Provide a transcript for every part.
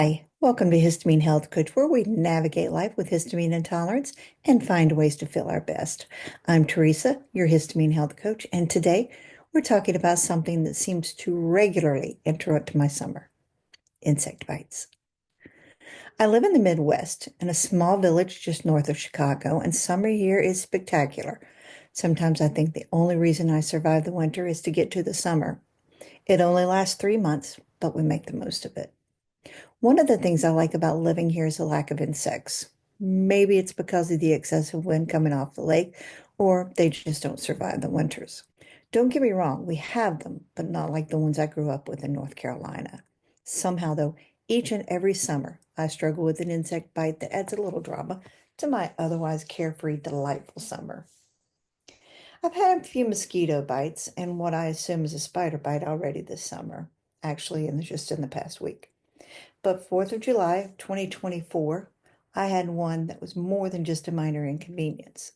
Hi, welcome to Histamine Health Coach, where we navigate life with histamine intolerance and find ways to feel our best. I'm Teresa, your histamine health coach, and today we're talking about something that seems to regularly interrupt my summer: insect bites. I live in the Midwest in a small village just north of Chicago, and summer here is spectacular. Sometimes I think the only reason I survive the winter is to get to the summer. It only lasts 3 months, but we make the most of it. One of the things I like about living here is the lack of insects. Maybe it's because of the excessive wind coming off the lake, or they just don't survive the winters. Don't get me wrong, we have them, but not like the ones I grew up with in North Carolina. Somehow, though, each and every summer, I struggle with an insect bite that adds a little drama to my otherwise carefree, delightful summer. I've had a few mosquito bites and what I assume is a spider bite already this summer, actually, just in the past week. But 4th of July of 2024, I had one that was more than just a minor inconvenience.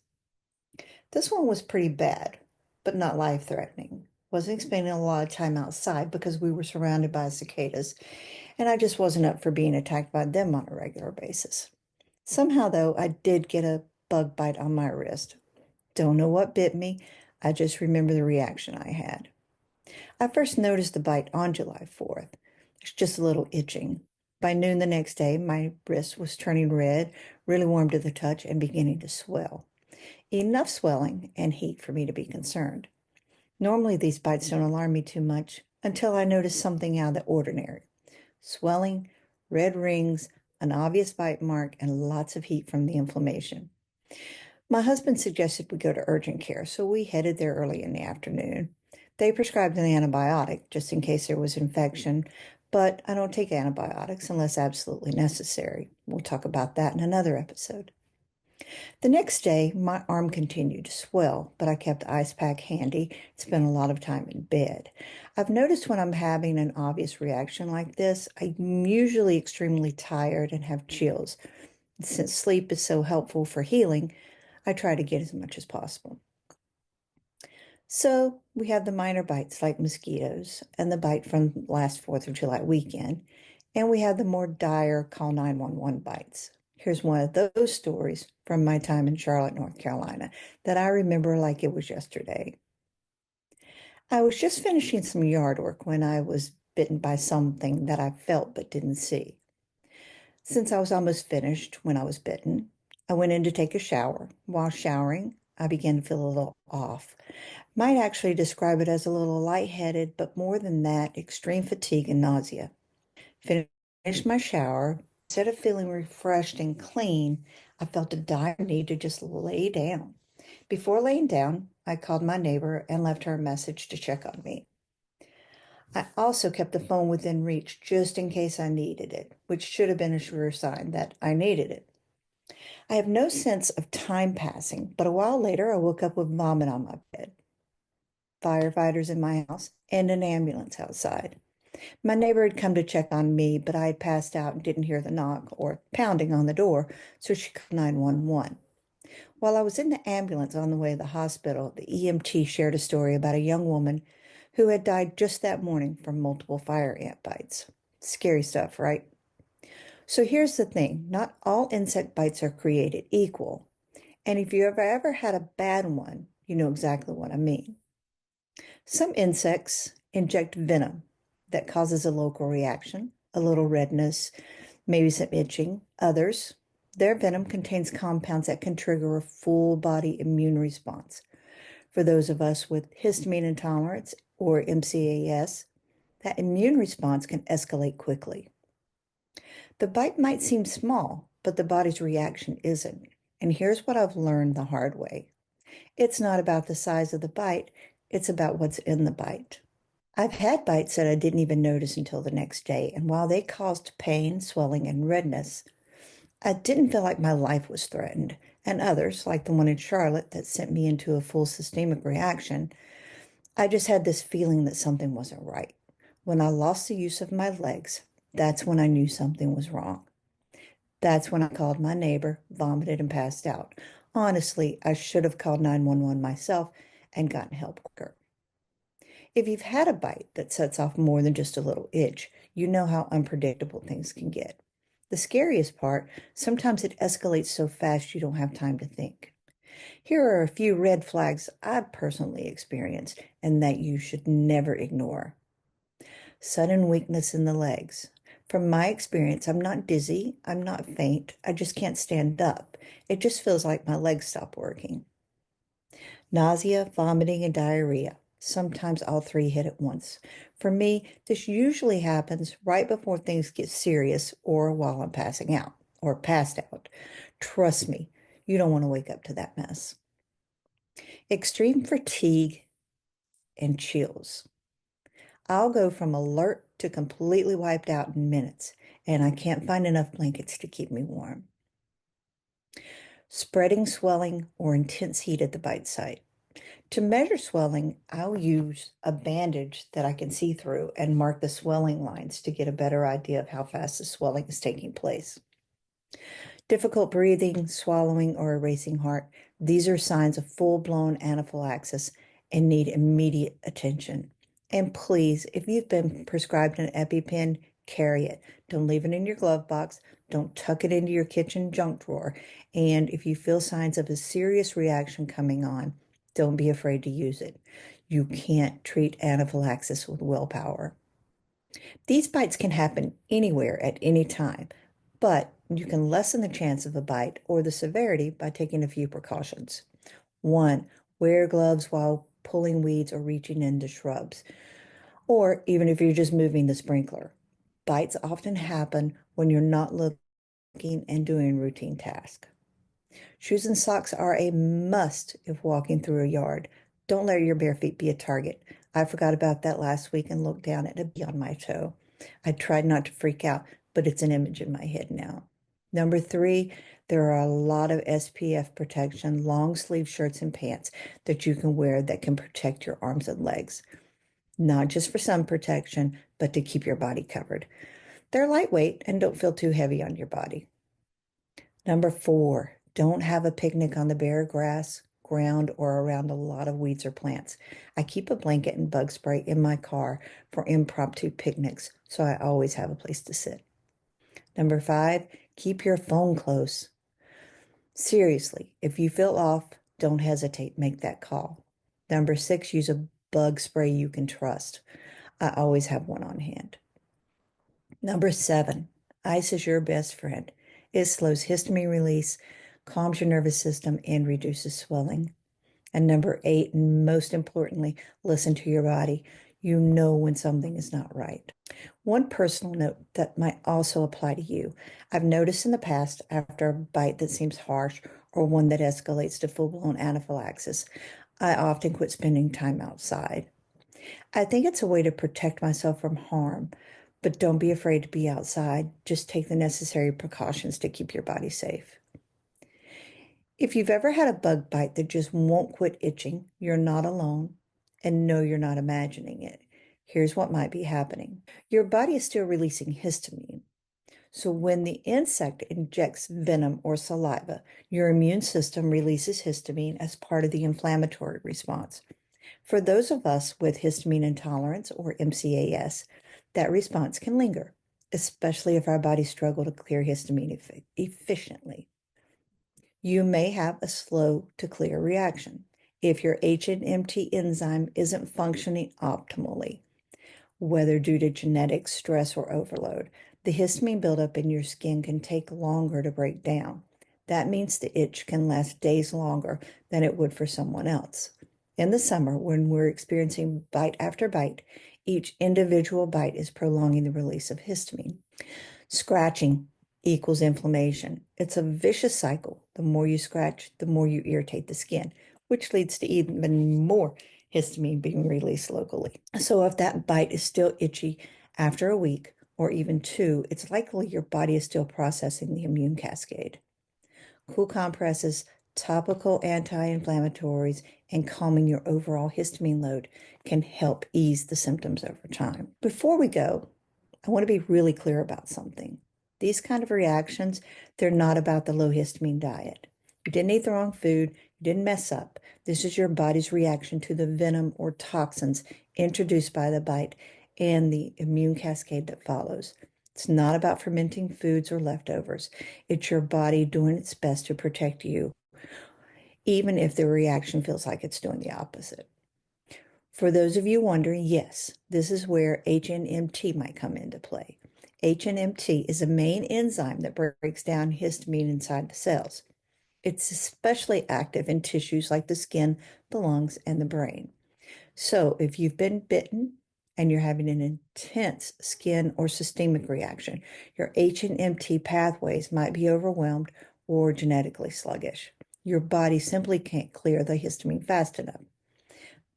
This one was pretty bad, but not life-threatening. Wasn't spending a lot of time outside because we were surrounded by cicadas, and I just wasn't up for being attacked by them on a regular basis. Somehow, though, I did get a bug bite on my wrist. Don't know what bit me. I just remember the reaction I had. I first noticed the bite on July 4th. It's just a little itching. By noon the next day, my wrist was turning red, really warm to the touch, and beginning to swell. Enough swelling and heat for me to be concerned. Normally, these bites don't alarm me too much until I notice something out of the ordinary. Swelling, red rings, an obvious bite mark, and lots of heat from the inflammation. My husband suggested we go to urgent care, so we headed there early in the afternoon. They prescribed an antibiotic just in case there was infection, but I don't take antibiotics unless absolutely necessary. We'll talk about that in another episode. The next day, my arm continued to swell, but I kept the ice pack handy, spent a lot of time in bed. I've noticed when I'm having an obvious reaction like this, I'm usually extremely tired and have chills. Since sleep is so helpful for healing, I try to get as much as possible. So we have the minor bites like mosquitoes and the bite from last 4th of July weekend, and we have the more dire call 911 bites. Here's one of those stories from my time in Charlotte, North Carolina, that I remember like it was yesterday. I was just finishing some yard work when I was bitten by something that I felt but didn't see. Since I was almost finished when I was bitten, I went in to take a shower. While showering, I began to feel a little off. Might actually describe it as a little lightheaded, but more than that, extreme fatigue and nausea. Finished my shower. Instead of feeling refreshed and clean, I felt a dire need to just lay down. Before laying down, I called my neighbor and left her a message to check on me. I also kept the phone within reach just in case I needed it, which should have been a sure sign that I needed it. I have no sense of time passing, but a while later I woke up with vomit on my bed, firefighters in my house, and an ambulance outside. My neighbor had come to check on me, but I had passed out and didn't hear the knock or pounding on the door, so she called 911. While I was in the ambulance on the way to the hospital, the EMT shared a story about a young woman who had died just that morning from multiple fire ant bites. Scary stuff, right? So here's the thing, not all insect bites are created equal. And if you have ever had a bad one, you know exactly what I mean. Some insects inject venom that causes a local reaction, a little redness, maybe some itching. Others, their venom contains compounds that can trigger a full body immune response. For those of us with histamine intolerance or MCAS, that immune response can escalate quickly. The bite might seem small, but the body's reaction isn't. And here's what I've learned the hard way. It's not about the size of the bite, it's about what's in the bite. I've had bites that I didn't even notice until the next day, and while they caused pain, swelling, and redness, I didn't feel like my life was threatened. And others, like the one in Charlotte that sent me into a full systemic reaction, I just had this feeling that something wasn't right. When I lost the use of my legs, that's when I knew something was wrong. That's when I called my neighbor, vomited, and passed out. Honestly, I should have called 911 myself and gotten help quicker. If you've had a bite that sets off more than just a little itch, You know how unpredictable things can get. The scariest part, sometimes it escalates so fast you don't have time to think. Here are a few red flags I've personally experienced and that you should never ignore. Sudden weakness in the legs. From my experience, I'm not dizzy, I'm not faint, I just can't stand up. It just feels like my legs stop working. Nausea, vomiting, and diarrhea. Sometimes all three hit at once. For me, this usually happens right before things get serious or while I'm passing out or passed out. Trust me, you don't want to wake up to that mess. Extreme fatigue and chills. I'll go from alert to completely wiped out in minutes, and I can't find enough blankets to keep me warm. Spreading swelling or intense heat at the bite site. To measure swelling, I'll use a bandage that I can see through and mark the swelling lines to get a better idea of how fast the swelling is taking place. Difficult breathing, swallowing, or a racing heart. These are signs of full-blown anaphylaxis and need immediate attention. And please, if you've been prescribed an EpiPen, carry it. Don't leave it in your glove box. Don't tuck it into your kitchen junk drawer. And if you feel signs of a serious reaction coming on, don't be afraid to use it. You can't treat anaphylaxis with willpower. These bites can happen anywhere at any time, but you can lessen the chance of a bite or the severity by taking a few precautions. 1. Wear gloves while pulling weeds or reaching into shrubs, or even if you're just moving the sprinkler. Bites often happen when you're not looking and doing routine tasks. Shoes and socks are a must if walking through a yard. Don't let your bare feet be a target. I forgot about that last week and looked down at a bee on my toe. I tried not to freak out, but it's an image in my head now. Number 3, there are a lot of SPF protection, long sleeve shirts and pants that you can wear that can protect your arms and legs. Not just for sun protection, but to keep your body covered. They're lightweight and don't feel too heavy on your body. Number 4, don't have a picnic on the bare grass, ground, or around a lot of weeds or plants. I keep a blanket and bug spray in my car for impromptu picnics, so I always have a place to sit. Number 5, keep your phone close. Seriously, if you feel off, don't hesitate, make that call. Number 6, use a bug spray you can trust. I always have one on hand. Number 7, ice is your best friend. It slows histamine release, calms your nervous system, and reduces swelling. And number 8, and most importantly, listen to your body. You know when something is not right. One personal note that might also apply to you. I've noticed in the past, after a bite that seems harsh or one that escalates to full-blown anaphylaxis, I often quit spending time outside. I think it's a way to protect myself from harm, but don't be afraid to be outside. Just take the necessary precautions to keep your body safe. If you've ever had a bug bite that just won't quit itching, you're not alone, and no, you're not imagining it. Here's what might be happening. Your body is still releasing histamine. So when the insect injects venom or saliva, your immune system releases histamine as part of the inflammatory response. For those of us with histamine intolerance or MCAS, that response can linger, especially if our bodies struggle to clear histamine efficiently. You may have a slow to clear reaction if your HNMT enzyme isn't functioning optimally, whether due to genetic stress or overload. The histamine buildup in your skin can take longer to break down. That means the itch can last days longer than it would for someone else. In the summer, when we're experiencing bite after bite, each individual bite is prolonging the release of histamine. Scratching equals inflammation. It's a vicious cycle. The more you scratch, the more you irritate the skin, which leads to even more histamine being released locally. So if that bite is still itchy after a week or even 2, it's likely your body is still processing the immune cascade. Cool compresses, topical anti-inflammatories, and calming your overall histamine load can help ease the symptoms over time. Before we go, I want to be really clear about something. These kind of reactions, they're not about the low histamine diet. You didn't eat the wrong food, you didn't mess up. This is your body's reaction to the venom or toxins introduced by the bite, and the immune cascade that follows. It's not about fermenting foods or leftovers. It's your body doing its best to protect you, even if the reaction feels like it's doing the opposite. For those of you wondering, yes, this is where HNMT might come into play. HNMT is a main enzyme that breaks down histamine inside the cells. It's especially active in tissues like the skin, the lungs, and the brain. So if you've been bitten and you're having an intense skin or systemic reaction, your HNMT pathways might be overwhelmed or genetically sluggish. Your body simply can't clear the histamine fast enough.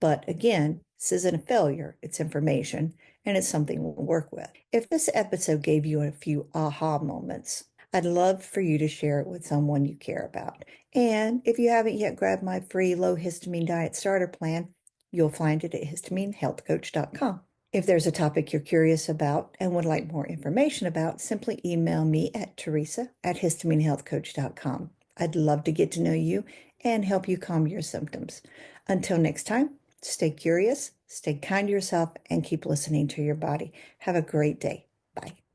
But again, this isn't a failure, it's information, and it's something we'll work with. If this episode gave you a few aha moments, I'd love for you to share it with someone you care about. And if you haven't yet grabbed my free low histamine diet starter plan, you'll find it at histaminehealthcoach.com. If there's a topic you're curious about and would like more information about, simply email me at teresa@histaminehealthcoach.com. I'd love to get to know you and help you calm your symptoms. Until next time, stay curious, stay kind to yourself, and keep listening to your body. Have a great day. Bye.